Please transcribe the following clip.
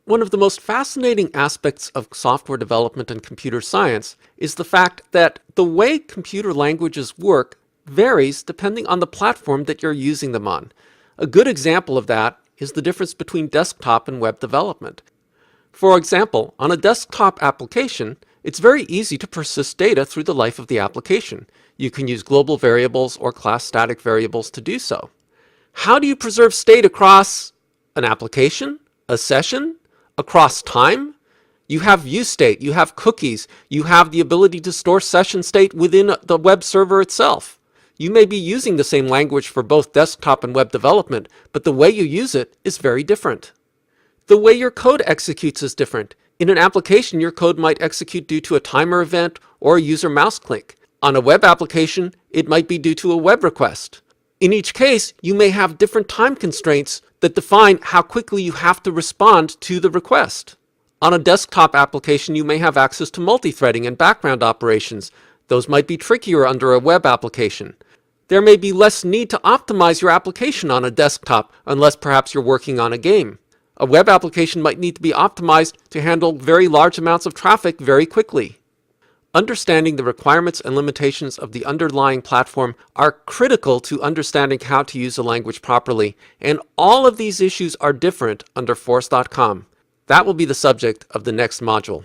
One of the most fascinating aspects of software development and computer science is the fact that the way computer languages work varies depending on the platform that you're using them on. A good example of that is the difference between desktop and web development. For example, on a desktop application, it's very easy to persist data through the life of the application. You can use global variables or class static variables to do so. How do you preserve state across an application, a session, across time? You have view state, you have cookies, you have the ability to store session state within the web server itself. You may be using the same language for both desktop and web development, but the way you use it is very different. The way your code executes is different. In an application, your code might execute due to a timer event or a user mouse click. On a web application, it might be due to a web request. In each case, you may have different time constraints that define how quickly you have to respond to the request. On a desktop application, you may have access to multi-threading and background operations. Those might be trickier under a web application. There may be less need to optimize your application on a desktop unless perhaps you're working on a game. A web application might need to be optimized to handle very large amounts of traffic very quickly. Understanding the requirements and limitations of the underlying platform are critical to understanding how to use a language properly, and all of these issues are different under Force.com. That will be the subject of the next module.